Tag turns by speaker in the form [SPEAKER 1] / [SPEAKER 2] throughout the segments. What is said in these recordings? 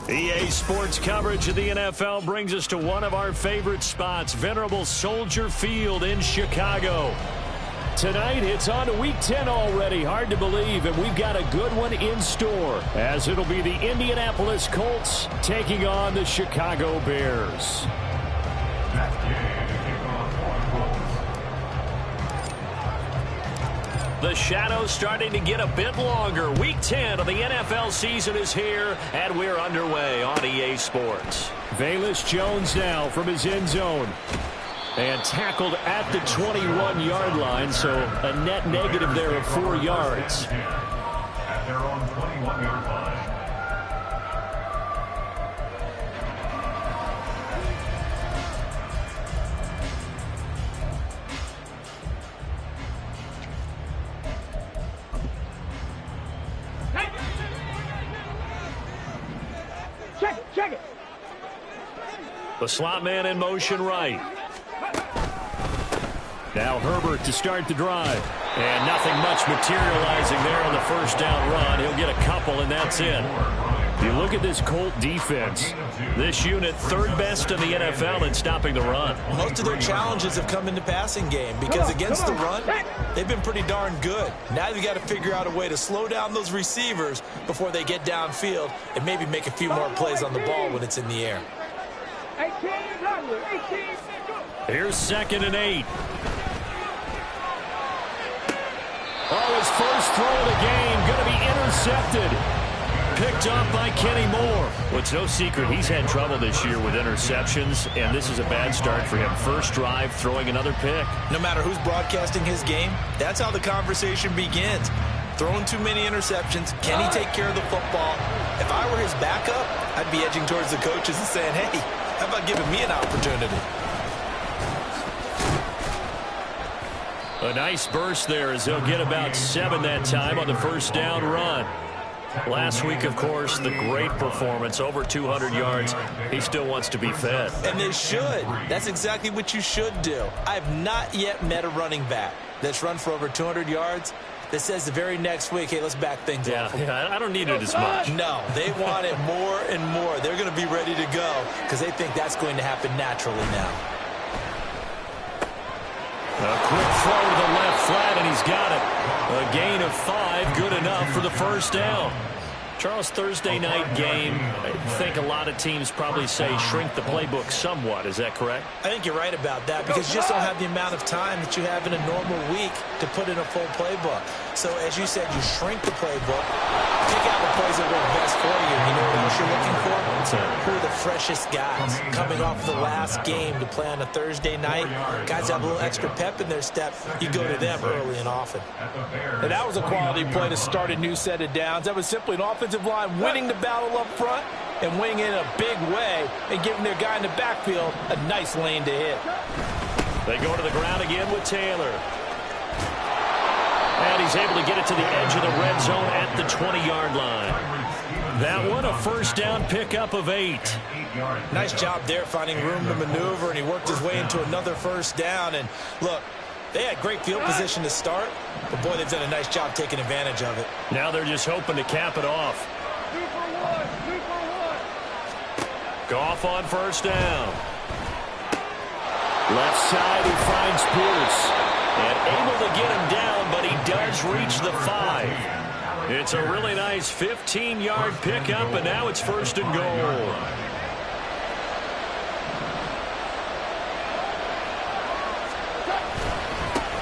[SPEAKER 1] EA Sports coverage of the NFL brings us to one of our favorite spots, venerable Soldier Field in Chicago. Tonight, it's on to Week 10 already. Hard to believe, and we've got a good one in store, as it'll be the Indianapolis Colts taking on the Chicago Bears. The shadows starting to get a bit longer. Week 10 of the NFL season is here, and we're underway on EA Sports. Velus Jones now from his end zone. And tackled at the 21-yard line, so a net negative there of 4 yards.
[SPEAKER 2] At their own 21-yard line.
[SPEAKER 1] Check it. The slot man in motion right. Now Herbert to start the drive. And nothing much materializing there on the first down run. He'll get a couple, and that's it. You look at this Colt defense. This unit, third best in the NFL in stopping the run.
[SPEAKER 3] Most of their challenges have come in the passing game because against the run, they've been pretty darn good. Now they've got to figure out a way to slow down those receivers before they get downfield and maybe make a few more plays on the ball when it's in the air.
[SPEAKER 1] Here's 2nd and 8. Oh, his first throw of the game going to be intercepted. Picked off by Kenny Moore. Well, it's no secret he's had trouble this year with interceptions, and this is a bad start for him. First drive, throwing another pick.
[SPEAKER 3] No matter who's broadcasting his game, that's how the conversation begins. Throwing too many interceptions. Can he take care of the football? If I were his backup, I'd be edging towards the coaches and saying, hey, how about giving me an opportunity?
[SPEAKER 1] A nice burst there as they'll get about 7 that time on the first down run. Last week, of course, the great performance, over 200 yards. He still wants to be fed.
[SPEAKER 3] And they should. That's exactly what you should do. I have not yet met a running back that's run for over 200 yards that says the very next week, hey, let's back things up.
[SPEAKER 1] Yeah, I don't need it as much.
[SPEAKER 3] No, they want it more and more. They're going to be ready to go because they think that's going to happen naturally now.
[SPEAKER 1] A quick throw to the left flat, and he's got it. A gain of 5, good enough for the first down. Charles, Thursday night game, I think a lot of teams probably say shrink the playbook somewhat. Is that correct?
[SPEAKER 3] I think you're right about that because you just don't have the amount of time that you have in a normal week to put in a full playbook. So, as you said, you shrink the playbook, pick out the plays that work best for you. You know what else you're looking for? Who are the freshest guys coming off the last game to play on a Thursday night? Guys have a little extra pep in their step. You go to them early and often.
[SPEAKER 4] And that was a quality play to start a new set of downs. That was simply an offensive line winning the battle up front and winning in a big way and giving their guy in the backfield a nice lane to hit.
[SPEAKER 1] They go to the ground again with Taylor. And he's able to get it to the edge of the red zone at the 20-yard line. That one, a first down pickup of 8.
[SPEAKER 3] Nice job there finding room to maneuver, and he worked his way into another first down. And look, they had great field position to start, but boy, they've done a nice job taking advantage of it.
[SPEAKER 1] Now they're just hoping to cap it off. Goff on first down. Left side, he finds Pierce. And able to get him down, but he does reach the 5. It's a really nice 15-yard pickup, and now it's 1st and goal.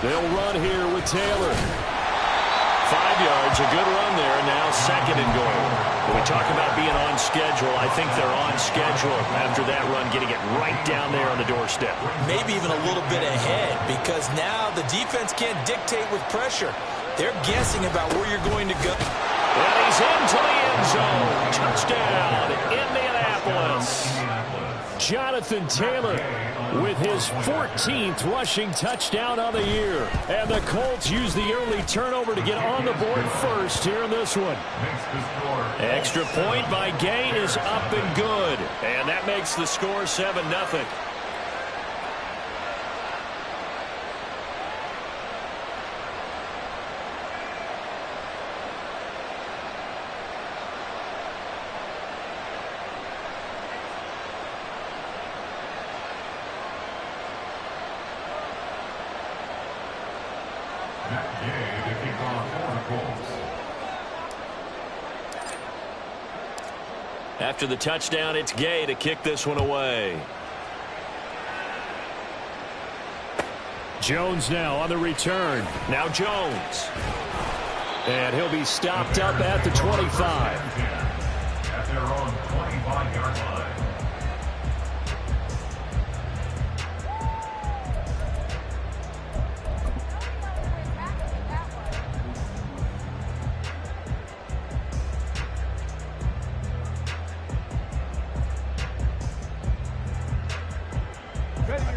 [SPEAKER 1] They'll run here with Taylor. 5 yards, a good run there, and now 2nd and goal. When we talk about being on schedule, I think they're on schedule after that run, getting it right down there on the doorstep.
[SPEAKER 3] Maybe even a little bit ahead, because now the defense can't dictate with pressure. They're guessing about where you're going to go.
[SPEAKER 1] And he's into the end zone. Touchdown, Indianapolis. Jonathan Taylor with his 14th rushing touchdown of the year. And the Colts use the early turnover to get on the board first here in this one. Extra point by Gay is up and good. And that makes the score 7-0.
[SPEAKER 2] Matt Gay to kick off for the Colts.
[SPEAKER 1] After the touchdown, it's Gay to kick this one away. Jones now on the return. Now Jones. And he'll be stopped up at the 25.
[SPEAKER 2] At their own 25-yard line.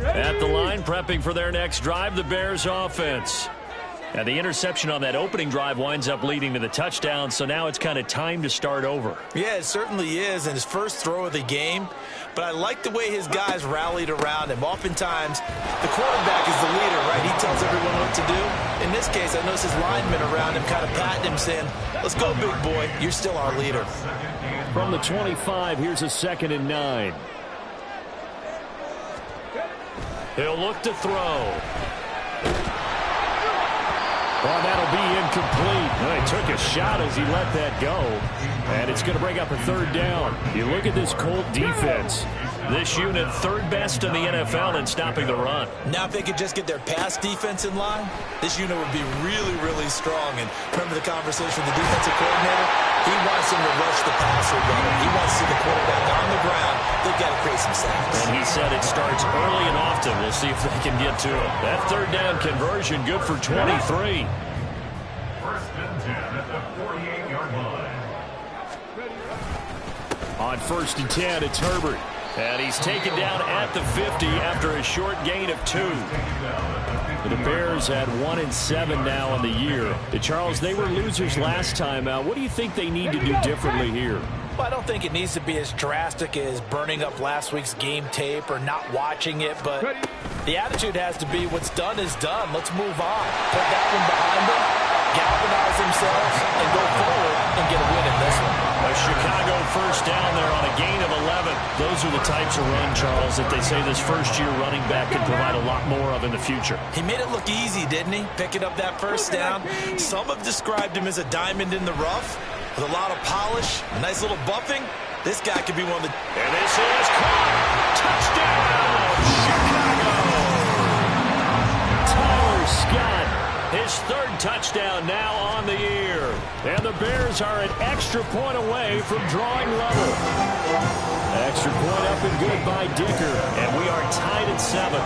[SPEAKER 1] At the line, prepping for their next drive, the Bears offense. And the interception on that opening drive winds up leading to the touchdown, so now it's kind of time to start over.
[SPEAKER 3] Yeah, it certainly is, and his first throw of the game. But I like the way his guys rallied around him. Oftentimes, the quarterback is the leader, right? He tells everyone what to do. In this case, I noticed his linemen around him kind of patting him, saying, let's go, big boy. You're still our leader.
[SPEAKER 1] From the 25, here's a 2nd and 9. He'll look to throw. Well, that'll be incomplete. Well, he took a shot as he let that go. And it's going to bring up a 3rd down. You look at this Colt defense. This unit 3rd best in the NFL in stopping the run.
[SPEAKER 3] Now if they could just get their pass defense in line, this unit would be really, really strong. And remember the conversation with the defensive coordinator? He wants them to rush the passer runner. He wants to see the quarterback on the ground. They've got to create some sacks.
[SPEAKER 1] And he said it starts early and often. We'll see if they can get to it. That 3rd down conversion good for 23.
[SPEAKER 2] First and 10 at the 48-yard line.
[SPEAKER 1] On 1st and 10, it's Herbert. And he's taken down at the 50 after a short gain of 2. The Bears at 1-7 now on the year. Charles, they were losers last time out. What do you think they need to do differently here?
[SPEAKER 4] Well, I don't think it needs to be as drastic as burning up last week's game tape or not watching it, but the attitude has to be what's done is done. Let's move on. Put that one behind them, galvanize themselves, and go forward and get a win in this one.
[SPEAKER 1] A Chicago 1st down there on a gain of 11. Those are the types of run, Charles, that they say this first-year running back can provide a lot more of in the future.
[SPEAKER 3] He made it look easy, didn't he? Picking up that 1st down. Some have described him as a diamond in the rough with a lot of polish, a nice little buffing. This guy could be one of the...
[SPEAKER 1] And this is caught. Touchdown, Chicago! Tyler Scott. His 3rd touchdown now on the year. And the Bears are an extra point away from drawing level. Extra point up and good by Dicker. And we are tied at 7.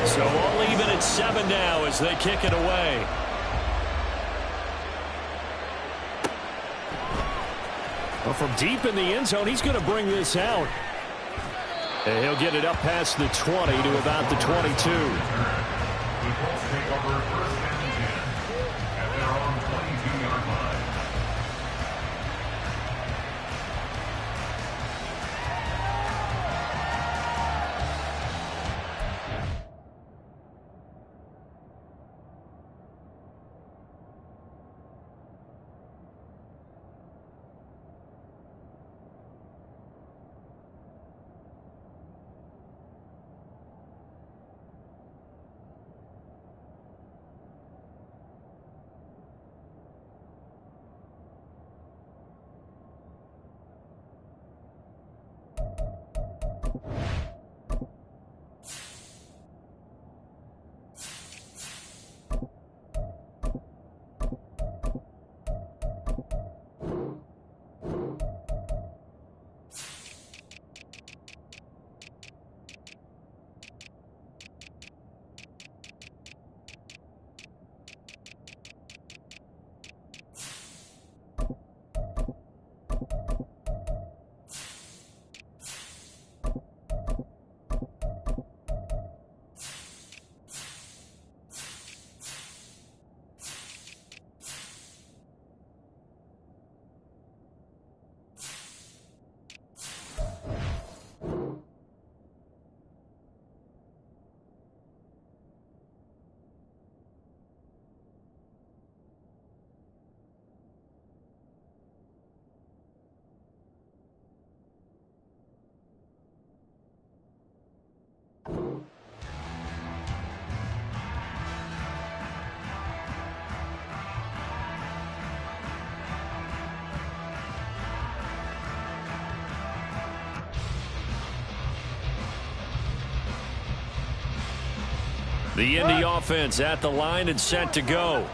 [SPEAKER 1] So all even at 7 now as they kick it away. Well, from deep in the end zone, he's going to bring this out. And he'll get it up past the 20 to about the 22.
[SPEAKER 2] The Colts take over 1st and 10 at their own 22-yard line.
[SPEAKER 1] The Indy offense at the line and set to go.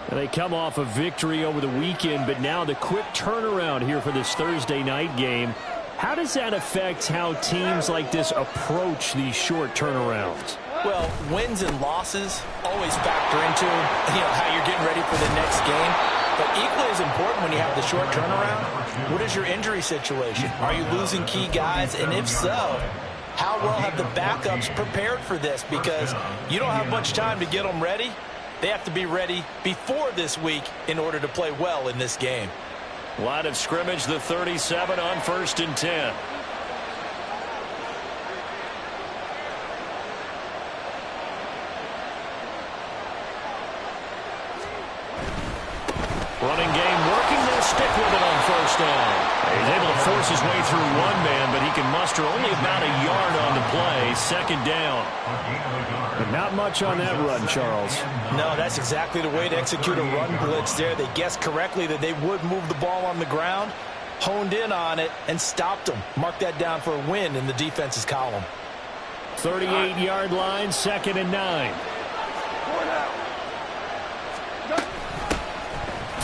[SPEAKER 1] They come off a victory over the weekend, but now the quick turnaround here for this Thursday night game. How does that affect how teams like this approach these short turnarounds?
[SPEAKER 3] Well, wins and losses always factor into how you're getting ready for the next game. But equally as important when you have the short turnaround, what is your injury situation? Are you losing key guys? And if so, how well have the backups prepared for this? Because you don't have much time to get them ready. They have to be ready before this week in order to play well in this game.
[SPEAKER 1] Line of scrimmage, the 37 on 1st and 10. Running game working. They'll stick with it on 1st down. He's able to force his way through one man, but he can muster only about a yard on the play. 2nd down. But not much on that run, Charles.
[SPEAKER 3] No, that's exactly the way to execute a run blitz there. They guessed correctly that they would move the ball on the ground, honed in on it, and stopped them. Mark that down for a win in the defense's column.
[SPEAKER 1] 38-yard line, 2nd and 9.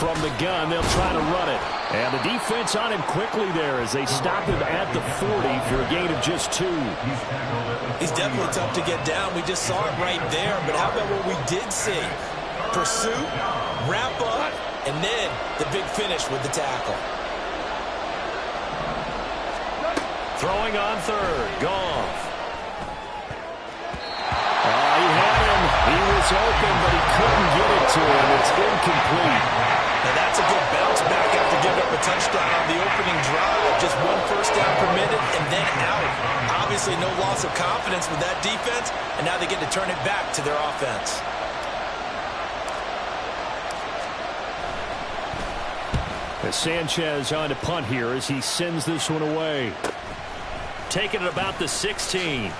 [SPEAKER 1] From the gun, they'll try to run it. And the defense on him quickly there as they stop him at the 40 for a gain of just 2.
[SPEAKER 3] He's definitely tough to get down. We just saw it right there. But how about what we did see? Pursuit, wrap up, and then the big finish with the tackle.
[SPEAKER 1] Throwing on 3rd. Goff. He had him. He was open, but he couldn't get it to him. It's incomplete.
[SPEAKER 3] Now that's a good bounce back after giving up a touchdown on the opening drive. Just 1 first down permitted and then out. Obviously no loss of confidence with that defense, and now they get to turn it back to their offense.
[SPEAKER 1] As Sanchez on to punt here as he sends this one away. Taking it about the 16.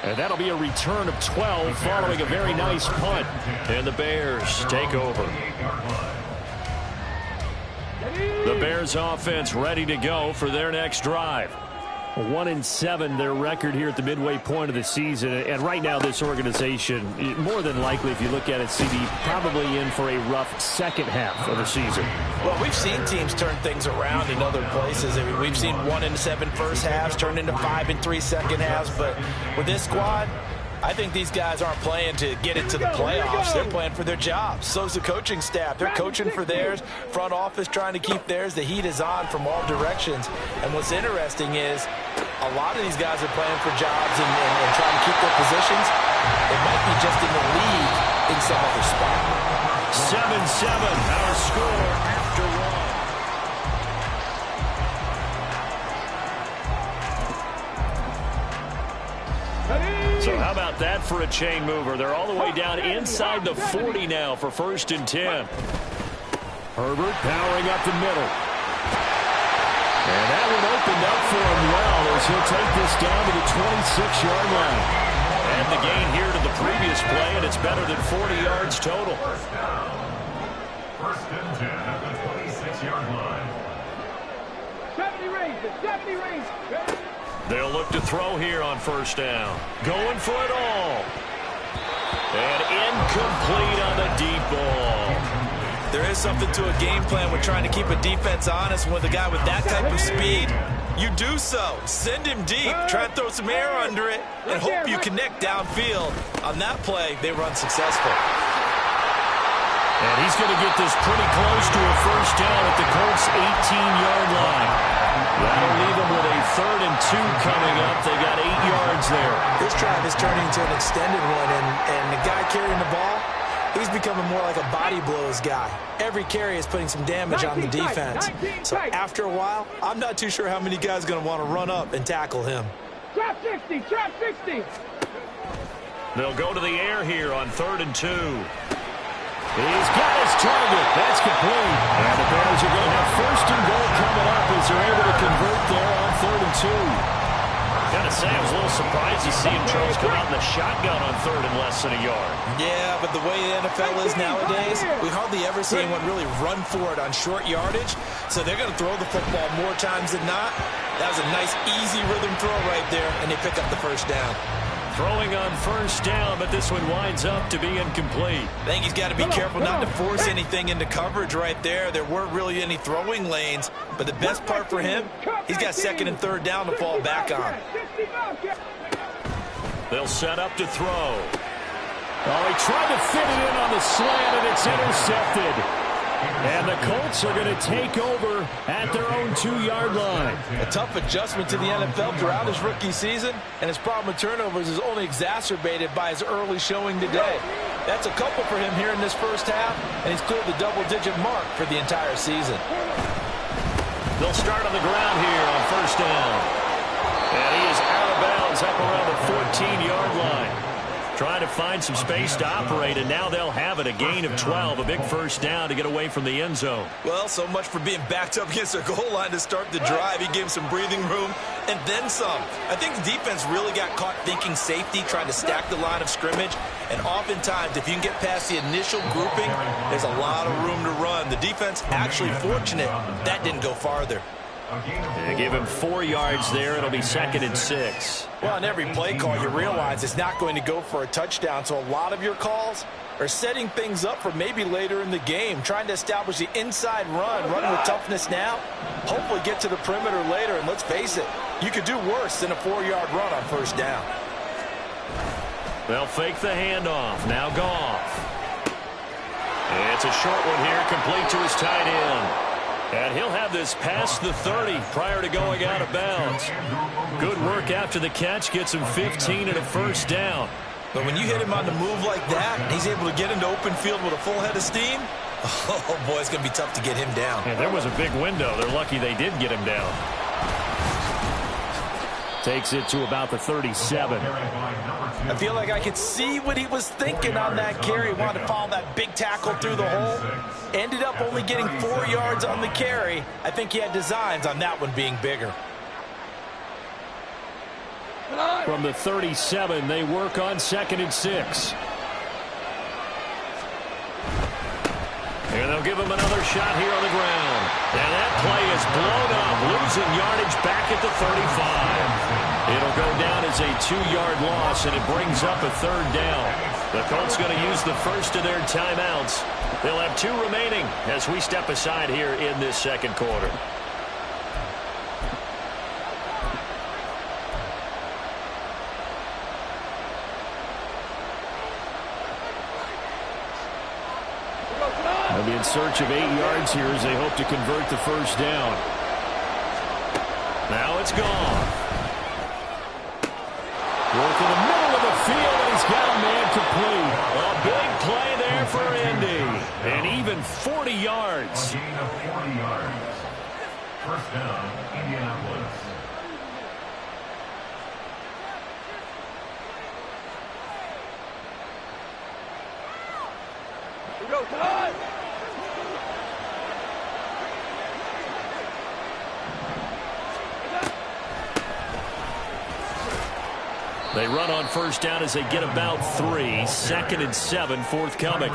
[SPEAKER 1] And that'll be a return of 12 following a very nice punt. And the Bears take over. The Bears offense ready to go for their next drive. 1-7 their record here at the midway point of the season. And right now this organization, more than likely if you look at it, CD, probably in for a rough second half of the season.
[SPEAKER 3] Well, we've seen teams turn things around in other places. I mean, we've seen 1-7 first halves turn into 5-3 second halves. But with this squad, I think these guys aren't playing to get into the playoffs. They're playing for their jobs. So's the coaching staff. They're coaching for theirs. Front office trying to keep theirs. The heat is on from all directions. And what's interesting is a lot of these guys are playing for jobs and trying to keep their positions. They might be just in the league in some other spot.
[SPEAKER 1] 7-7, our score after 1. So how about that for a chain mover? They're all the way down inside the 40 now for 1st and 10. Herbert powering up the middle. And that one opened up for him well as he'll take this down to the 26-yard line. And the gain here to the previous play, and it's better than 40 yards total.
[SPEAKER 2] 1st and 10 at the 26-yard line.
[SPEAKER 5] 70 range.
[SPEAKER 1] They'll look to throw here on 1st down. Going for it all. And incomplete on the deep ball.
[SPEAKER 3] There is something to a game plan with trying to keep a defense honest. With a guy with that type of speed, you do so. Send him deep, try and throw some air under it, and hope you connect downfield. On that play, they run successful.
[SPEAKER 1] And he's going to get this pretty close to a 1st down at the Colts' 18-yard line. That'll leave them with a 3rd and 2 coming up. They got 8 yards there.
[SPEAKER 3] This drive is turning into an extended one, and the guy carrying the ball, he's becoming more like a body blows guy. Every carry is putting some damage on the defense. So after a while, I'm not too sure how many guys are going to want to run up and tackle him.
[SPEAKER 5] Trap 60.
[SPEAKER 1] They'll go to the air here on 3rd and 2. He's got his target. That's complete. And the Bears are going to have 1st and goal coming up as they're able to convert there on 3rd and 2. Gotta say, I was a little surprised to see him, Charles, come out in the shotgun on 3rd and less than a yard.
[SPEAKER 3] Yeah, but the way the NFL is nowadays, we hardly ever see anyone really run for it on short yardage. So they're going to throw the football more times than not. That was a nice, easy rhythm throw right there, and they pick up the first down.
[SPEAKER 1] Throwing on first down, but this one winds up to be incomplete.
[SPEAKER 3] I think he's got to be careful not to force anything into coverage right there. There weren't really any throwing lanes, but the best part for him, he's got second and third down to fall back on.
[SPEAKER 1] They'll set up to throw. Oh, he tried to fit it in on the slant, and it's intercepted. And the Colts are going to take over at their own 2-yard line.
[SPEAKER 4] A tough adjustment to the NFL throughout his rookie season, and his problem with turnovers is only exacerbated by his early showing today. That's a couple for him here in this first half, and he's cleared the double-digit mark for the entire season.
[SPEAKER 1] They'll start on the ground here on first down. And he is out of bounds up around the 14-yard line. Trying to find some space to operate, and now they'll have it. A gain of 12, a big first down to get away from the end zone.
[SPEAKER 3] Well, so much for being backed up against their goal line to start the drive. He gave him some breathing room and then some. I think the defense really got caught thinking safety, trying to stack the line of scrimmage. And oftentimes, if you can get past the initial grouping, there's a lot of room to run. The defense actually fortunate that didn't go farther.
[SPEAKER 1] They give him 4 yards there. It'll be 2nd and 6.
[SPEAKER 4] Well, on every play call, you realize it's not going to go for a touchdown. So a lot of your calls are setting things up for maybe later in the game, trying to establish the inside run with toughness now, hopefully get to the perimeter later. And let's face it, you could do worse than a 4-yard run on first down.
[SPEAKER 1] They'll fake the handoff. Now Goff. It's a short one here, complete to his tight end. And he'll have this past the 30 prior to going out of bounds. Good work after the catch. Gets him 15 and a first down.
[SPEAKER 3] But when you hit him on the move like that, and he's able to get into open field with a full head of steam, oh, boy, it's going to be tough to get him down.
[SPEAKER 1] Yeah, there was a big window. They're lucky they did get him down. Takes it to about the 37.
[SPEAKER 4] I feel like I could see what he was thinking on that carry. Wanted to follow that big tackle through the hole. Ended up only getting 4 yards on the carry. I think he had designs on that one being bigger.
[SPEAKER 1] From the 37, they work on 2nd and 6. And they'll give him another shot here on the ground. And that play is blown up, losing yardage back at the 35. It'll go down as a 2-yard loss, and it brings up a 3rd down. The Colts going to use the first of their timeouts. They'll have 2 remaining as we step aside here in this second quarter. They'll be in search of 8 yards here as they hope to convert the first down. Now it's gone. Work in the middle of the field, and he's got a man complete. A big play there for Indy. And even 40 yards.
[SPEAKER 2] A gain of 40 yards. First down, Indianapolis.
[SPEAKER 5] Here we go, time!
[SPEAKER 1] They run on first down as they get about 3. 2nd and 7 forthcoming.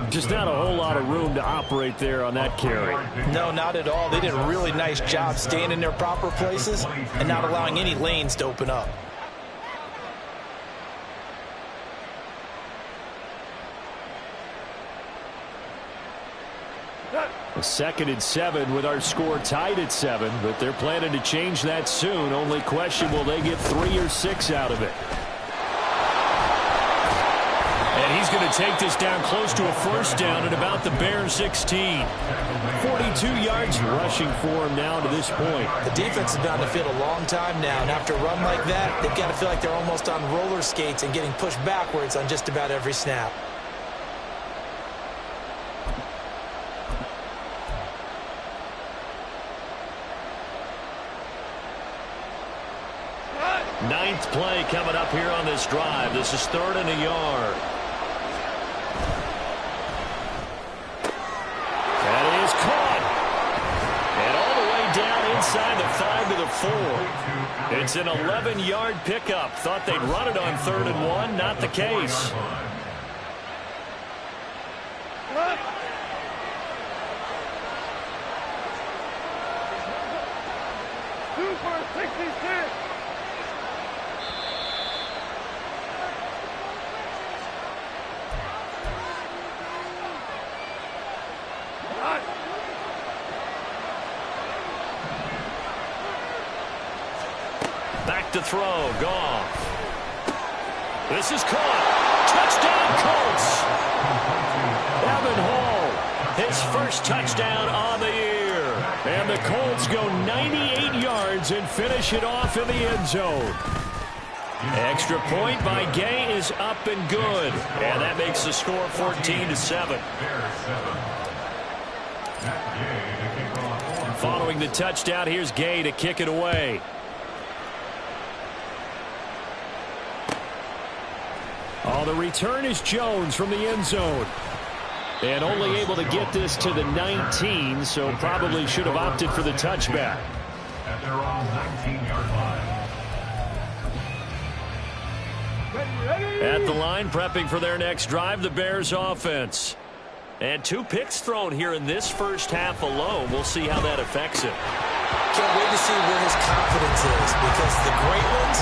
[SPEAKER 1] Just not a whole lot of room to operate there on that carry.
[SPEAKER 4] No, not at all. They did a really nice job staying in their proper places and not allowing any lanes to open up.
[SPEAKER 1] A 2nd and 7 with our score tied at 7, but they're planning to change that soon. Only question, will they get 3 or 6 out of it? And he's going to take this down close to a first down at about the Bears 16. 42 yards rushing for him now to this point.
[SPEAKER 4] The defense has been on the field a long time now, and after a run like that, they've got to feel like they're almost on roller skates and getting pushed backwards on just about every snap.
[SPEAKER 1] Ninth play coming up here on this drive. This is 3rd and a yard. That is caught. And all the way down inside the 5 to the 4. It's an 11-yard pickup. Thought they'd run it on 3rd and 1. Not the case.
[SPEAKER 5] 2 for 66.
[SPEAKER 1] Back to throw. Goff. This is caught. Touchdown, Colts. Evan Hall, his first touchdown on the year. And the Colts go 98 yards and finish it off in the end zone. Extra point by Gay is up and good. And that makes the score 14-7. Following the touchdown, here's Gay to kick it away. Oh, the return is Jones from the end zone. And only able to get this to the 19, so probably should have opted for the touchback.
[SPEAKER 2] At their own 19-yard line.
[SPEAKER 1] At the line, prepping for their next drive, the Bears offense. And 2 picks thrown here in this first half alone. We'll see how that affects it.
[SPEAKER 3] Can't wait to see where his confidence is, because the great ones,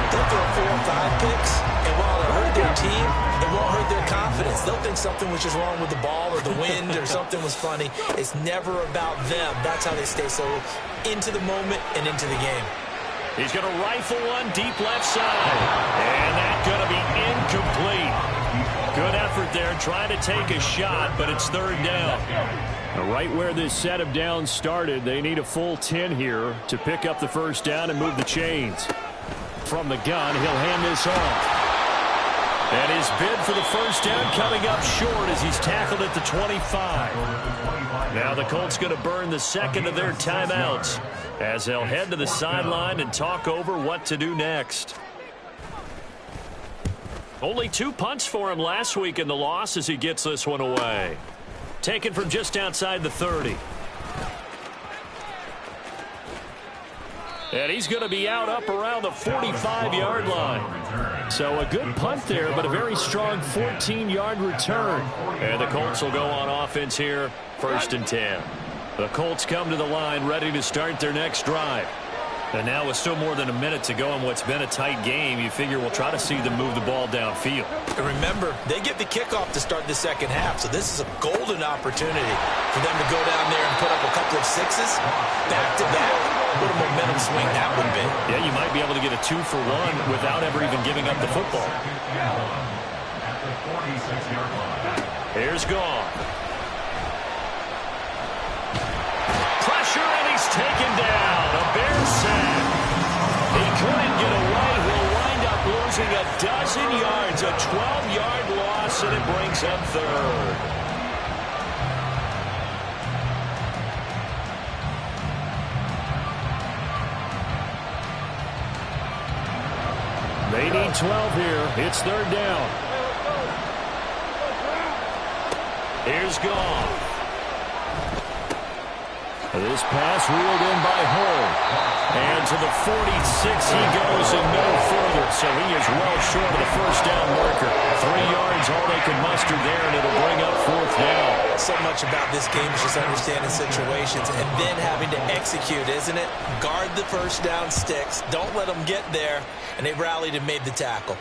[SPEAKER 3] they'll throw 4 or 5 picks, and while it hurt their team, it won't hurt their confidence. They'll think something was just wrong with the ball or the wind or something was funny. It's never about them. That's how they stay so into the moment and into the game.
[SPEAKER 1] He's going to rifle one deep left side. And that's going to be incomplete. Good effort there trying to take a shot, but it's third down. Right where this set of downs started, they need a full 10 here to pick up the first down and move the chains. From the gun, he'll hand this off. And his bid for the first down coming up short as he's tackled at the 25. Now the Colts going to burn the second of their timeouts as they'll head to the sideline and talk over what to do next. Only 2 punts for him last week in the loss as he gets this one away. Taken from just outside the 30. And he's going to be out up around the 45-yard line. So a good punt there, but a very strong 14-yard return. And the Colts will go on offense here, 1st and 10. The Colts come to the line ready to start their next drive. And now with still more than a minute to go in what's been a tight game, you figure we'll try to see them move the ball downfield.
[SPEAKER 3] And remember, they get the kickoff to start the second half, so this is a golden opportunity for them to go down there and put up a couple of 6s back-to-back. What a momentum swing that would be.
[SPEAKER 1] Yeah, you might be able to get a 2 for 1 without ever even giving up the football.
[SPEAKER 2] At the 46-yard line.
[SPEAKER 1] Here's Goff. Pressure, and he's taken down. A Bears sack. He couldn't get away. He'll wind up losing a dozen yards. A 12-yard loss, and it brings up third. They need 12 here. It's third down. Here's Goff. This pass reeled in by Hull. And to the 46 he goes and no further. So he is well short of the first down marker. 3 yards, all they can muster there, and it'll bring up 4th down.
[SPEAKER 3] So much about this game is just understanding situations and then having to execute, isn't it? Guard the first down sticks. Don't let them get there. And they rallied and made the tackle.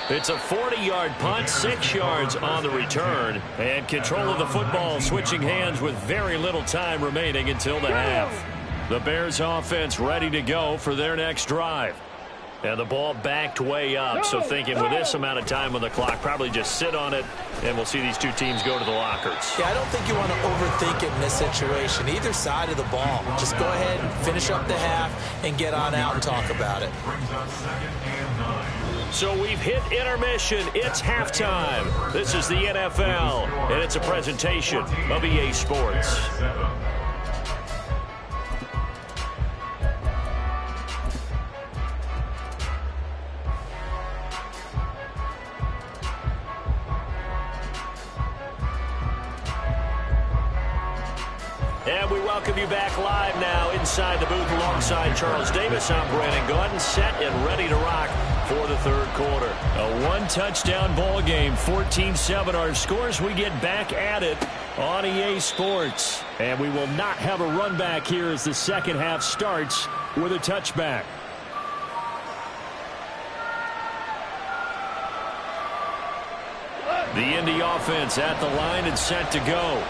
[SPEAKER 1] It's a 40-yard punt, 6 yards on the return, and control of the football switching hands with very little time remaining until the half. The Bears offense ready to go for their next drive. And the ball backed way up, so thinking with this amount of time on the clock, probably just sit on it, and we'll see these 2 teams go to the lockers.
[SPEAKER 3] Yeah, I don't think you want to overthink it in this situation, either side of the ball. Just go ahead and finish up the half and get on out and talk about it.
[SPEAKER 2] Brings up 2nd and 9.
[SPEAKER 1] So we've hit intermission. It's halftime. This is the NFL, and it's a presentation of EA Sports. And we welcome you back live now inside the booth alongside Charles Davis. I'm Brandon Gaudin, set and ready to rock for the third quarter. A 1-touchdown ball game, 14-7 our scores. We get back at it on EA Sports. And we will not have a run back here as the second half starts with a touchback. The Indy offense at the line and set to go.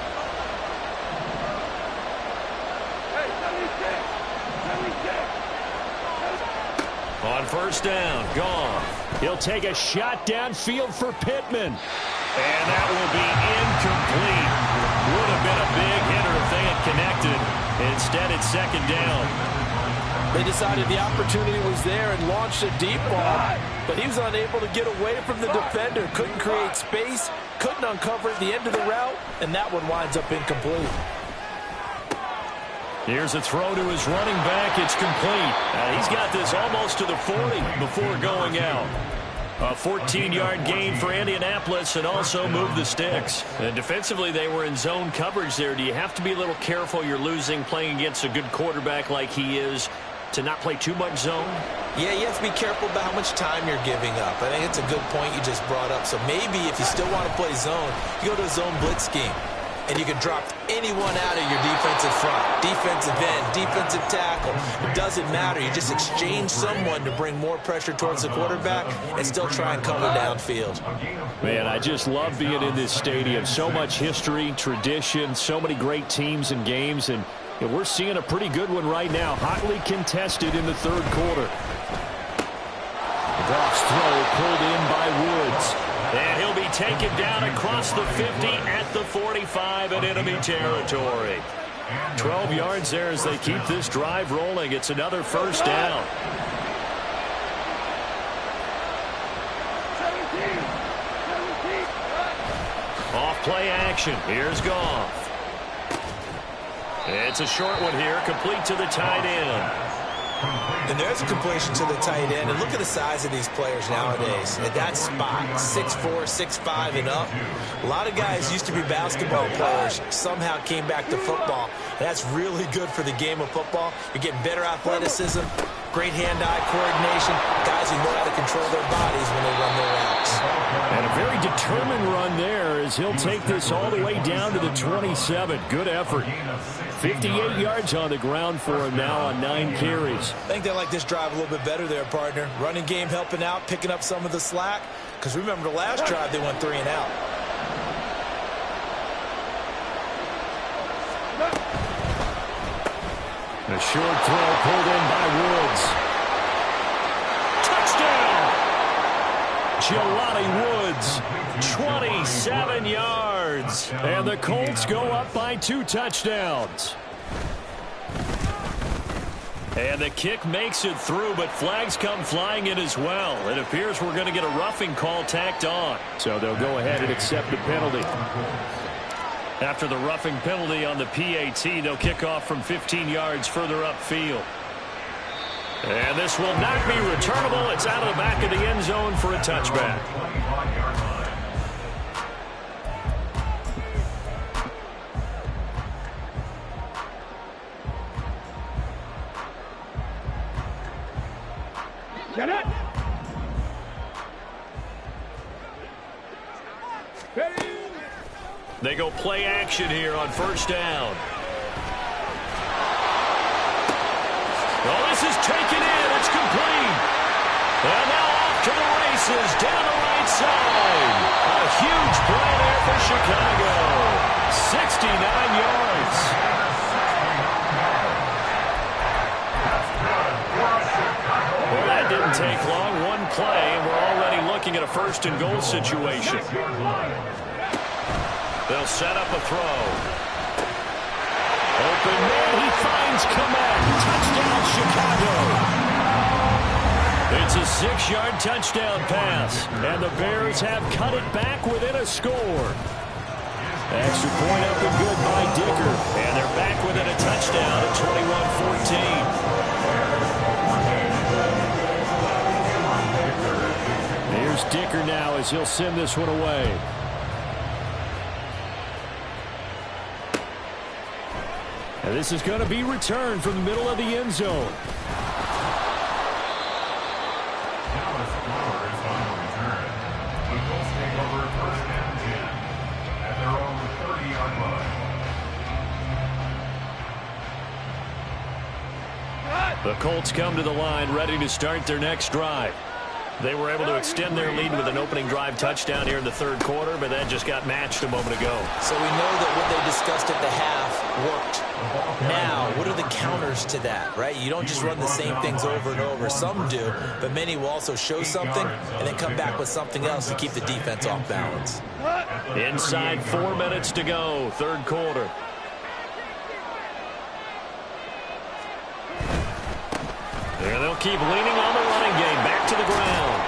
[SPEAKER 1] On first down, Goff. He'll take a shot downfield for Pittman. And that will be incomplete. Would have been a big hitter if they had connected. Instead, it's second down.
[SPEAKER 4] They decided the opportunity was there and launched a deep ball, but he was unable to get away from the defender. Couldn't create space, couldn't uncover at the end of the route, and that one winds up incomplete.
[SPEAKER 1] Here's a throw to his running back. It's complete. He's got this almost to the 40 before going out. A 14-yard gain for Indianapolis and also move the sticks. And defensively, they were in zone coverage there. Do you have to be a little careful? You're losing playing against a good quarterback like he is to not play too much zone?
[SPEAKER 3] Yeah, you have to be careful about how much time you're giving up. I think it's a good point you just brought up. So maybe if you still want to play zone, you go to a zone blitz scheme. And you can drop anyone out of your defensive front, defensive end, defensive tackle. It doesn't matter. You just exchange someone to bring more pressure towards the quarterback and still try and cover downfield.
[SPEAKER 1] Man, I just love being in this stadium. So much history, tradition, so many great teams and games. And we're seeing a pretty good one right now. Hotly contested in the third quarter. Goff's throw pulled in by Woods. And he'll be taken down across the 50 at the 45 in enemy territory. 12 yards there as they keep this drive rolling. It's another first down.
[SPEAKER 5] 17.
[SPEAKER 1] Off play action. Here's Goff. It's a short one here, complete to the tight end.
[SPEAKER 3] And there's a completion to the tight end. And look at the size of these players nowadays. At that spot, 6'4", 6'5", and up. A lot of guys used to be basketball players, somehow came back to football. And that's really good for the game of football. You're getting better athleticism, great hand-eye coordination, guys who know how to control their bodies when they run their routes.
[SPEAKER 1] And a very determined run there as he'll take this all the way down to the 27. Good effort. 58 yards on the ground for him now on 9 carries.
[SPEAKER 3] I think they like this drive a little bit better there, partner. Running game helping out, picking up some of the slack. Because remember, the last drive they went 3 and out.
[SPEAKER 1] A short throw pulled in by Woods. Touchdown! Jelani Woods, 27 yards. And the Colts go up by 2 touchdowns. And the kick makes it through, but flags come flying in as well. It appears we're going to get a roughing call tacked on. So they'll go ahead and accept the penalty. After the roughing penalty on the PAT, they'll kick off from 15 yards further upfield. And this will not be returnable. It's out of the back of the end zone for a touchback.
[SPEAKER 5] Get it. Ready.
[SPEAKER 1] They go play action here on first down. Oh, this is taken in. It's complete. And now off to the races down the right side. A huge play there for Chicago. 69 yards. Well, that didn't take long. One play, and we're already looking at a first and goal situation. They'll set up a throw. Open man, he finds Kmet. Touchdown, Chicago. It's a 6-yard touchdown pass, and the Bears have cut it back within a score. Extra point up and good by Dicker, and they're back within a touchdown at 21-14. Here's Dicker now as he'll send this one away. And this is going to be returned from the middle of the end zone.
[SPEAKER 2] The Colts take over first and 10 at their own 30-yard line.
[SPEAKER 1] The Colts come to the line ready to start their next drive. They were able to extend their lead with an opening drive touchdown here in the third quarter, but that just got matched a moment ago.
[SPEAKER 3] So we know that what they discussed at the half worked. Now, what are the counters to that, right? You don't just run the same things over and over. Some do, but many will also show something and then come back with something else to keep the defense off balance.
[SPEAKER 1] Inside 4 minutes to go, third quarter. And they'll keep leaning on the running game. Back to the ground.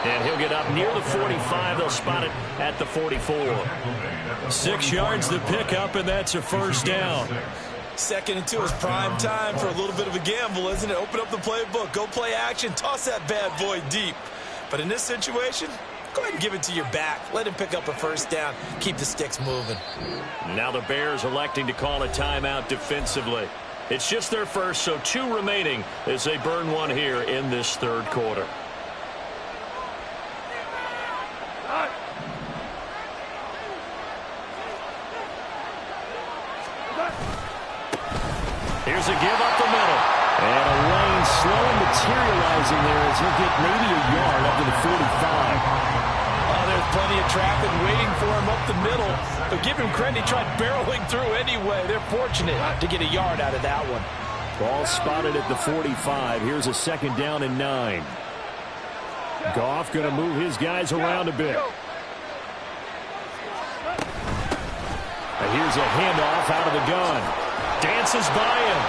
[SPEAKER 1] And he'll get up near the 45. They'll spot it at the 44. 6 yards to pick up, and that's a first down.
[SPEAKER 3] 2nd and 2 is prime time for a little bit of a gamble, isn't it? Open up the playbook. Go play action. Toss that bad boy deep. But in this situation, go ahead and give it to your back. Let him pick up a first down. Keep the sticks moving.
[SPEAKER 1] Now the Bears electing to call a timeout defensively. It's just their first, so 2 remaining as they burn one here in this third quarter. Here's a give up the middle. And a lane slow materializing there as he'll get maybe a yard up to the 45.
[SPEAKER 4] There's plenty of traffic waiting for him up the middle. But give him credit, he tried barreling through anyway. They're fortunate to get a yard out of that one.
[SPEAKER 1] Ball spotted at the 45. Here's a 2nd down and 9. Goff going to move his guys around a bit. Here's a handoff out of the gun. Dances by him.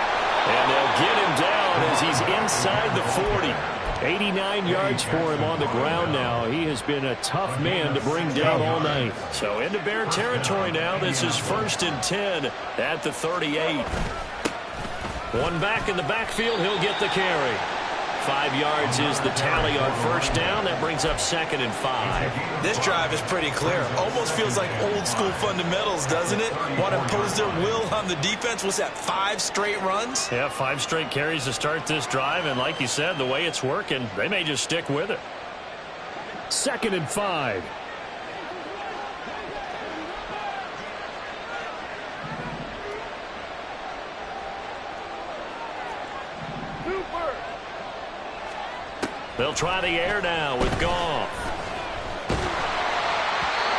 [SPEAKER 1] And they'll get him down as he's inside the 40. 89 yards for him on the ground now. He has been a tough man to bring down all night. So into Bear territory now. This is 1st and 10 at the 38. One back in the backfield. He'll get the carry. 5 yards is the tally on first down. That brings up 2nd and 5.
[SPEAKER 3] This drive is pretty clear. Almost feels like old school fundamentals, doesn't it? Want to impose their will on the defense. What's that, 5 straight runs?
[SPEAKER 1] Yeah, 5 straight carries to start this drive. And like you said, the way it's working, they may just stick with it. 2nd and 5. They'll try the air now with Goff.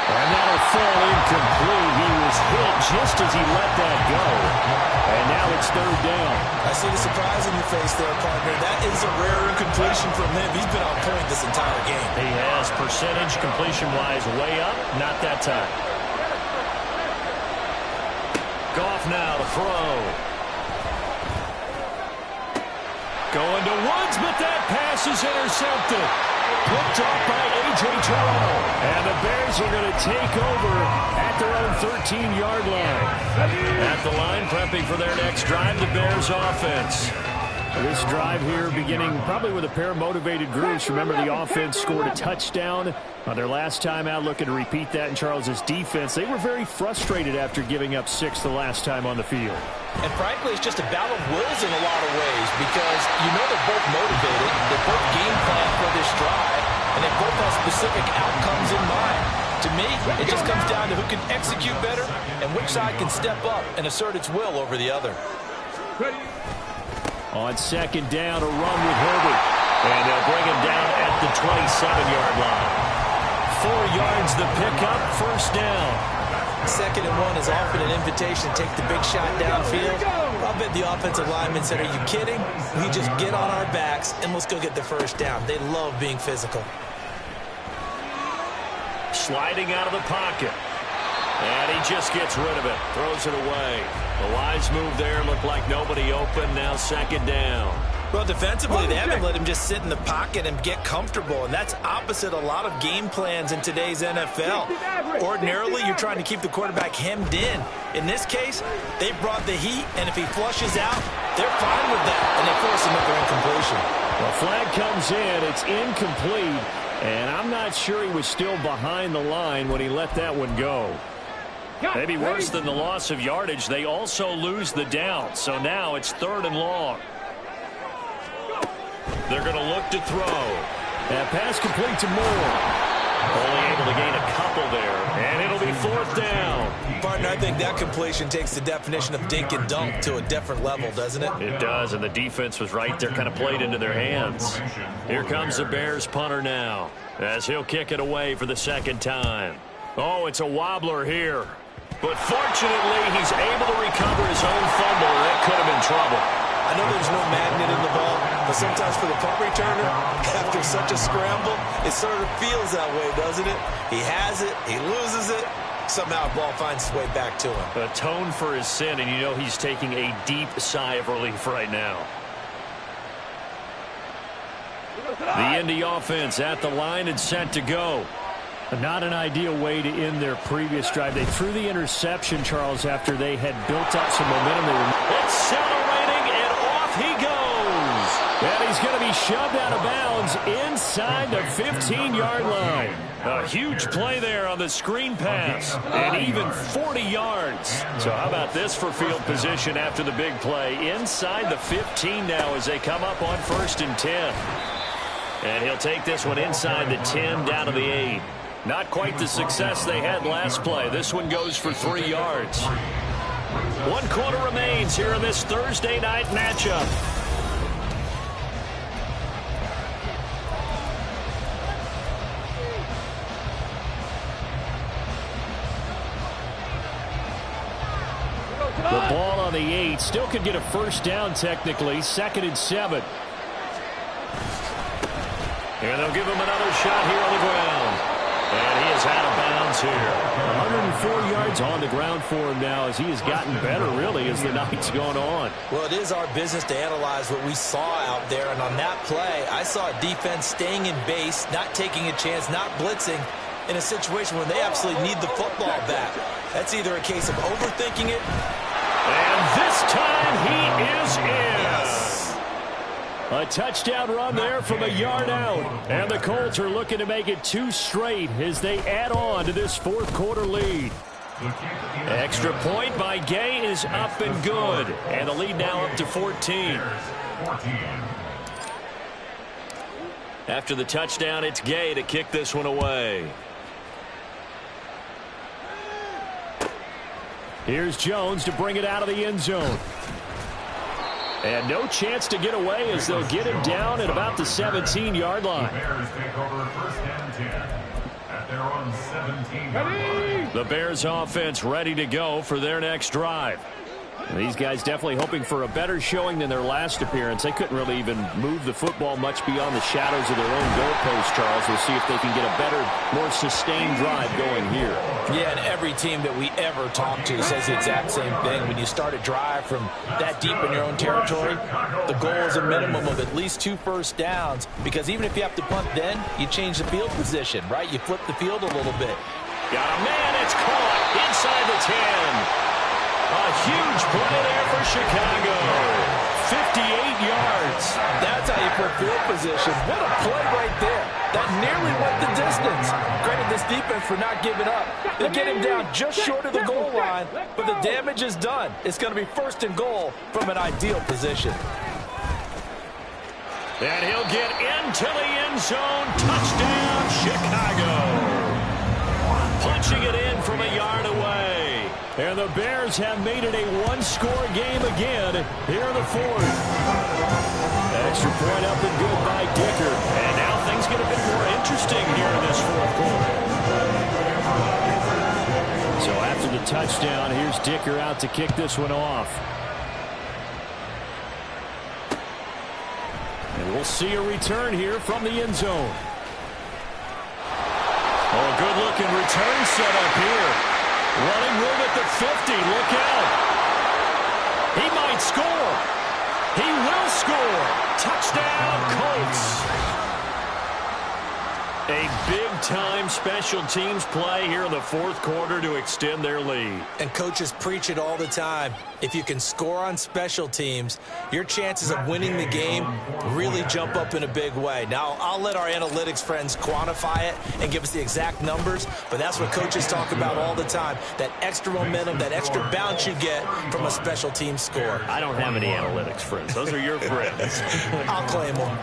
[SPEAKER 1] And that'll fall incomplete. He was hit just as he let that go. And now it's 3rd down.
[SPEAKER 3] I see the surprise in your face there, partner. That is a rare incompletion from him. He's been on point this entire game.
[SPEAKER 1] He has. Percentage completion-wise way up. Not that time. Goff now to throw. Going to Woods, but that pass is intercepted. Picked off by A.J. Terrell. And the Bears are going to take over at their own 13-yard line. At the line, prepping for their next drive, the Bears offense. This drive here beginning probably with a pair of motivated groups. Remember, the offense scored a touchdown on their last time out, looking to repeat that in Charles's defense. They were very frustrated after giving up 6 the last time on the field.
[SPEAKER 4] And frankly, it's just a battle of wills in a lot of ways because you know they're both motivated. They both game plan for this drive, and they both have specific outcomes in mind. To me, it just comes down to who can execute better and which side can step up and assert its will over the other.
[SPEAKER 1] On 2nd down, a run with Herbert. And they'll bring him down at the 27-yard line. 4 yards the pickup, 1st down.
[SPEAKER 3] 2nd and 1 is often an invitation to take the big shot downfield. I bet the offensive lineman said, are you kidding? We just get on our backs and let's go get the 1st down. They love being physical.
[SPEAKER 1] Sliding out of the pocket. And he just gets rid of it. Throws it away. A wise move there. Looked like nobody open. Now 2nd down.
[SPEAKER 3] Well, defensively, they haven't let him just sit in the pocket and get comfortable, and that's opposite a lot of game plans in today's NFL. Ordinarily, you're trying to keep the quarterback hemmed in. In this case, they brought the heat, and if he flushes out, they're fine with that, and they force another incompletion.
[SPEAKER 1] Well, flag comes in. It's incomplete, and I'm not sure he was still behind the line when he let that one go. Maybe worse than the loss of yardage, they also lose the down, so now it's 3rd and long. They're going to look to throw. That pass complete to Moore. Only able to gain a couple there, and it'll be 4th down.
[SPEAKER 3] Partner, I think that completion takes the definition of dink and dunk to a different level, doesn't it?
[SPEAKER 1] It does, and the defense was right there, kind of played into their hands. Here comes the Bears punter now, as he'll kick it away for the 2nd time. Oh, it's a wobbler here. But fortunately, he's able to recover his own fumble, or that could have been trouble.
[SPEAKER 3] I know there's no magnet in the ball, but sometimes for the punt returner, after such a scramble, it sort of feels that way, doesn't it? He has it, he loses it, somehow the ball finds its way back to him.
[SPEAKER 1] Atone for his sin, and you know he's taking a deep sigh of relief right now. The Indy offense at the line and set to go. Not an ideal way to end their previous drive. They threw the interception, Charles, after they had built up some momentum. They were accelerating, and off he goes. And he's going to be shoved out of bounds inside the 15-yard line. A huge play there on the screen pass, and even 40 yards. So how about this for field position after the big play? Inside the 15 now as they come up on 1st and 10. And he'll take this one inside the 10 down to the 8. Not quite the success they had last play. This one goes for 3 yards. 1 quarter remains here in this Thursday night matchup. The ball on the 8. Still could get a 1st down technically. 2nd and 7. And they'll give him another shot here on the ground. And he is out of bounds here. 104 yards on the ground for him now as he has gotten better, really, as the night's gone on.
[SPEAKER 3] Well, it is our business to analyze what we saw out there. And on that play, I saw a defense staying in base, not taking a chance, not blitzing in a situation where they absolutely need the football back. That's either a case of overthinking it.
[SPEAKER 1] And this time he is in. Yes. A touchdown run there from a yard out. And the Colts are looking to make it 2 straight as they add on to this 4th quarter lead. Extra point by Gay is up and good. And the lead now up to 14. After the touchdown, it's Gay to kick this one away. Here's Jones to bring it out of the end zone. And no chance to get away as they'll get him down at about the 17-yard line.
[SPEAKER 2] The Bears take over 1st and 10 at their own 17-yard line.
[SPEAKER 1] The Bears offense ready to go for their next drive. These guys definitely hoping for a better showing than their last appearance. They couldn't really even move the football much beyond the shadows of their own goalpost, Charles. We'll see if they can get a better, more sustained drive going here.
[SPEAKER 4] Yeah, and every team that we ever talk to says the exact same thing. When you start a drive from that deep in your own territory, the goal is a minimum of at least 2 first downs, because even if you have to punt then, you change the field position, right? You flip the field a little bit.
[SPEAKER 1] Got a man, it's caught inside the 10. A huge play there for Chicago. 58 yards.
[SPEAKER 4] That's how you put field position. What a play right there. That nearly went the distance. Credit this defense for not giving up. They get him down just short of the goal line, but the damage is done. It's going to be 1st and goal from an ideal position.
[SPEAKER 1] And he'll get into the end zone. Touchdown, Chicago. Punching it in from a yard away. And the Bears have made it a 1-score game again here in the 4th. Extra point up and good by Dicker. And now things get a bit more interesting here in this 4th quarter. So after the touchdown, here's Dicker out to kick this one off. And we'll see a return here from the end zone. Oh, good-looking return set up here. Running room at the 50. Look out. He might score. He will score. Touchdown, Colts. A big-time special teams play here in the 4th quarter to extend their lead.
[SPEAKER 3] And coaches preach it all the time. If you can score on special teams, your chances of winning the game really jump up in a big way. Now, I'll let our analytics friends quantify it and give us the exact numbers, but that's what coaches talk about all the time, that extra momentum, that extra bounce you get from a special team score.
[SPEAKER 1] I don't have any analytics friends. Those are your friends.
[SPEAKER 3] I'll claim them.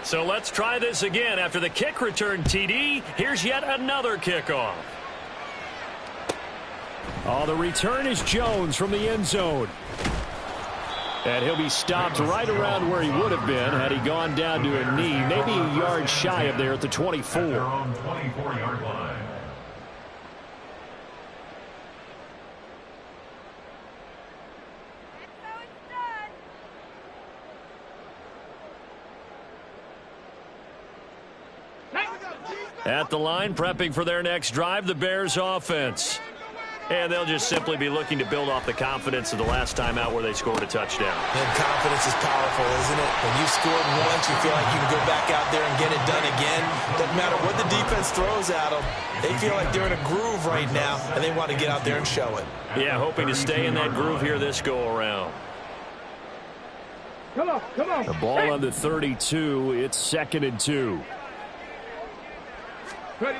[SPEAKER 1] So let's try this again. After the kick return TD, here's yet another kickoff. Oh, the return is Jones from the end zone. And he'll be stopped right around where he would have been had he gone down to a knee, maybe a yard shy of there at the 24.
[SPEAKER 2] At their own 24-yard line.
[SPEAKER 1] At the line, prepping for their next drive, the Bears offense. And they'll just simply be looking to build off the confidence of the last time out where they scored a touchdown.
[SPEAKER 3] And confidence is powerful, isn't it? When you've scored once, you feel like you can go back out there and get it done again. Doesn't matter what the defense throws at them. They feel like they're in a groove right now, and they want to get out there and show it.
[SPEAKER 1] Yeah, hoping to stay in that groove here this go-around.
[SPEAKER 5] Come on, come on.
[SPEAKER 1] The ball on the 32. It's 2nd and 2.
[SPEAKER 5] Ready.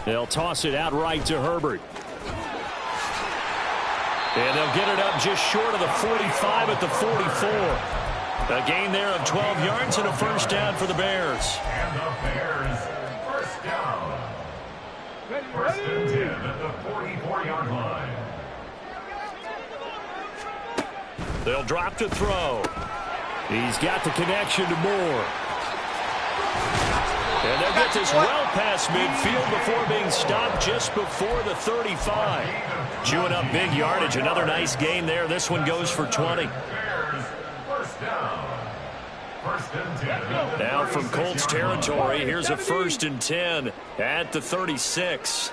[SPEAKER 1] They'll toss it out right to Herbert. And they'll get it up just short of the 45 at the 44. A gain there of 12 yards and a first down for the Bears.
[SPEAKER 2] And the Bears, first down. First and 10 at the 44-yard line.
[SPEAKER 1] They'll drop to throw. He's got the connection to Moore. And they'll get this well past midfield before being stopped just before the 35. Chewing up big yardage. Another nice gain there. This one goes for 20.
[SPEAKER 2] Bears, first down. First and 10.
[SPEAKER 1] Now from Colts territory, here's a 1st and 10 at the 36.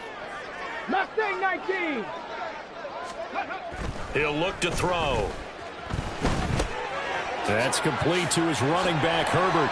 [SPEAKER 5] Mustang 19.
[SPEAKER 1] He'll look to throw. That's complete to his running back, Herbert.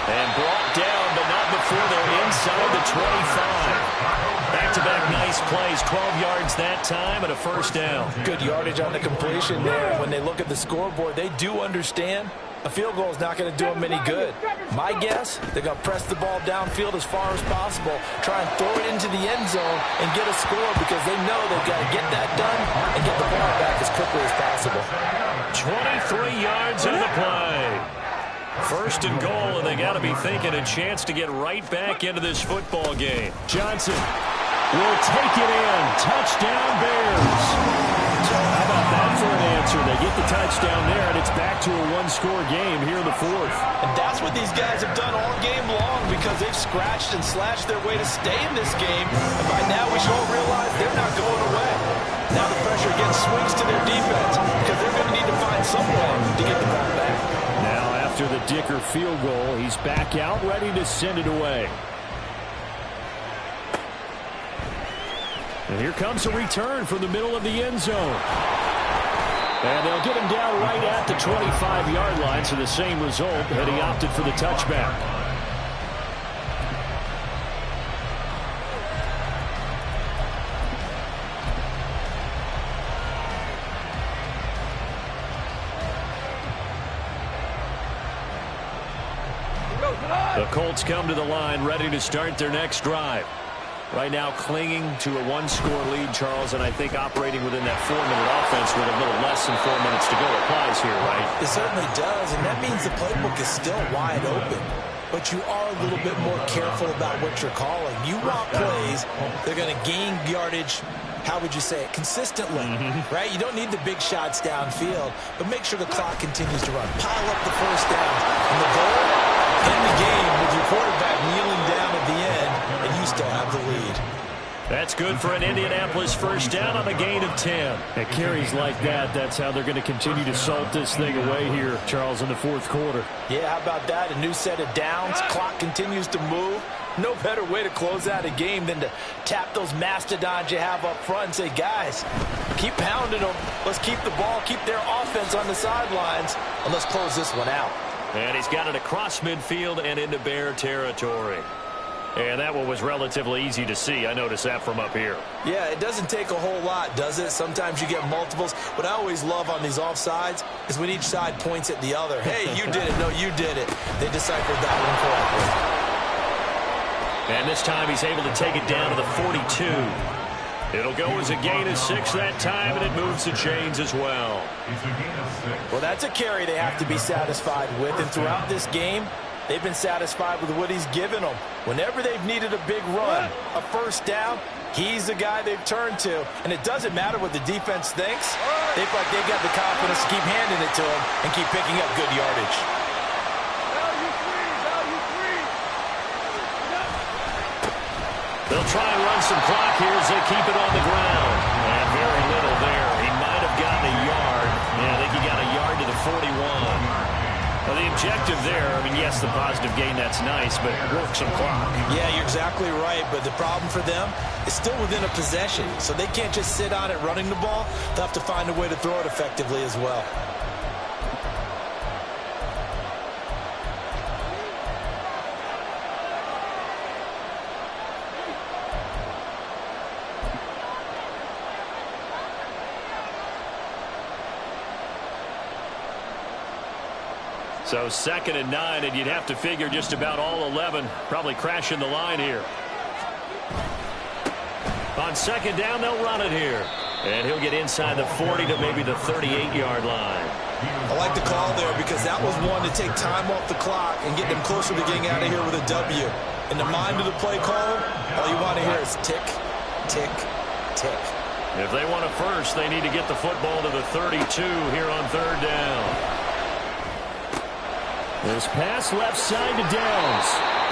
[SPEAKER 1] And brought down, but not before they're inside the 25. Back-to-back nice plays, 12 yards that time and a first down.
[SPEAKER 3] Good yardage on the completion there. When they look at the scoreboard, they do understand a field goal is not going to do them any good. My guess, they're going to press the ball downfield as far as possible, try and throw it into the end zone and get a score because they know they've got to get that done and get the ball back as quickly as possible.
[SPEAKER 1] 23 yards in the play. 1st and goal, and they got to be thinking a chance to get right back into this football game. Johnson will take it in. Touchdown, Bears. How about that for an answer? They get the touchdown there, and it's back to a one-score game here in the 4th.
[SPEAKER 3] And that's what these guys have done all game long because they've scratched and slashed their way to stay in this game. And by now we should all realize they're not going away. Now the pressure again swings to their defense because they're going to need to find some way to get the ball back.
[SPEAKER 1] Now after the Dicker field goal, he's back out ready to send it away. And here comes a return from the middle of the end zone. And they'll get him down right at the 25-yard line, so the same result had he opted for the touchback. The Colts come to the line ready to start their next drive. Right now clinging to a one-score lead, Charles, and I think operating within that 4-minute offense with a little less than 4 minutes to go applies here, right?
[SPEAKER 3] It certainly does, and that means the playbook is still wide open. But you are a little bit more careful about what you're calling. You want plays, they're going to gain yardage, how would you say it, consistently, right? You don't need the big shots downfield, but make sure the clock continues to run. Pile up the first down. And the goal, end the game with your quarterback kneeling down at the end, and you still have the lead.
[SPEAKER 1] That's good for an Indianapolis first down on a gain of 10. At carries like that, that's how they're going to continue to salt this thing away here, Charles, in the 4th quarter.
[SPEAKER 3] Yeah, how about that? A new set of downs. Clock continues to move. No better way to close out a game than to tap those mastodons you have up front and say, guys, keep pounding them. Let's keep the ball, keep their offense on the sidelines, and let's close this one out.
[SPEAKER 1] And he's got it across midfield and into Bear territory. And that one was relatively easy to see. I noticed that from up here.
[SPEAKER 3] Yeah, it doesn't take a whole lot, does it? Sometimes you get multiples. What I always love on these offsides is when each side points at the other. Hey, you did it. No, you did it. They deciphered that one correctly.
[SPEAKER 1] And this time he's able to take it down to the 42. It'll go as a gain of 6 that time, and it moves the chains as well.
[SPEAKER 4] Well, that's a carry they have to be satisfied with, and throughout this game, they've been satisfied with what he's given them. Whenever they've needed a big run, a first down, he's the guy they've turned to. And it doesn't matter what the defense thinks. They feel like they've got the confidence to keep handing it to him and keep picking up good yardage.
[SPEAKER 1] They'll try and run some clock here as they keep it on the ground. And very little there. He might have gotten a yard. Yeah, I think he got a yard to the 41. Well, the objective there, I mean, yes, the positive gain, that's nice, but work some clock.
[SPEAKER 4] Yeah, you're exactly right, but the problem for them is still within a possession, so they can't just sit on it running the ball. They'll have to find a way to throw it effectively as well.
[SPEAKER 1] So 2nd and 9, and you'd have to figure just about all 11 probably crashing the line here. On 2nd down, they'll run it here. And he'll get inside the 40 to maybe the 38-yard line.
[SPEAKER 4] I like the call there because that was one to take time off the clock and get them closer to getting out of here with a W. In the mind of the play caller, all you want to hear is tick, tick, tick.
[SPEAKER 1] If they want a first, they need to get the football to the 32 here on 3rd down. This pass left side to Downs.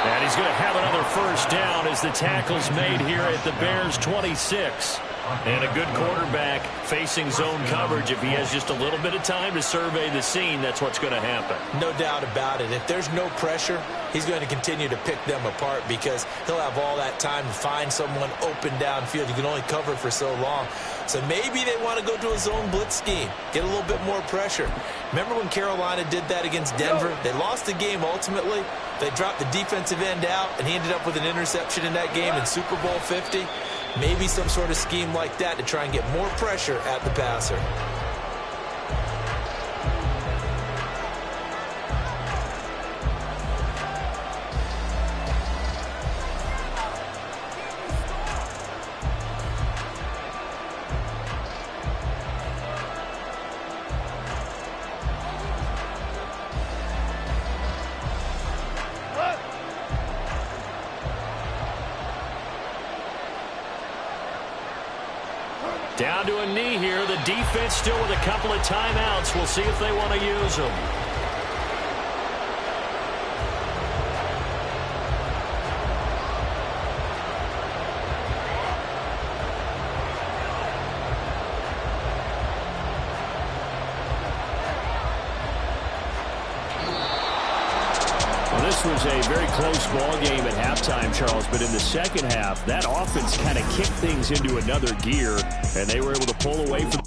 [SPEAKER 1] And he's going to have another first down as the tackle's made here at the Bears' 26. And a good quarterback facing zone coverage. If he has just a little bit of time to survey the scene, that's what's going to happen.
[SPEAKER 4] No doubt about it. If there's no pressure, he's going to continue to pick them apart because he'll have all that time to find someone open downfield. You can only cover for so long. So maybe they want to go to a zone blitz scheme, get a little bit more pressure. Remember when Carolina did that against Denver? They lost the game ultimately. They dropped the defensive end out, and he ended up with an interception in that game in Super Bowl 50. Maybe some sort of scheme like that to try and get more pressure at the passer.
[SPEAKER 1] Down to a knee here. The defense still with a couple of timeouts. We'll see if they want to use them. This was a very close ball game at halftime, Charles, but in the second half, that offense kind of kicked things into another gear, and they were able to pull away from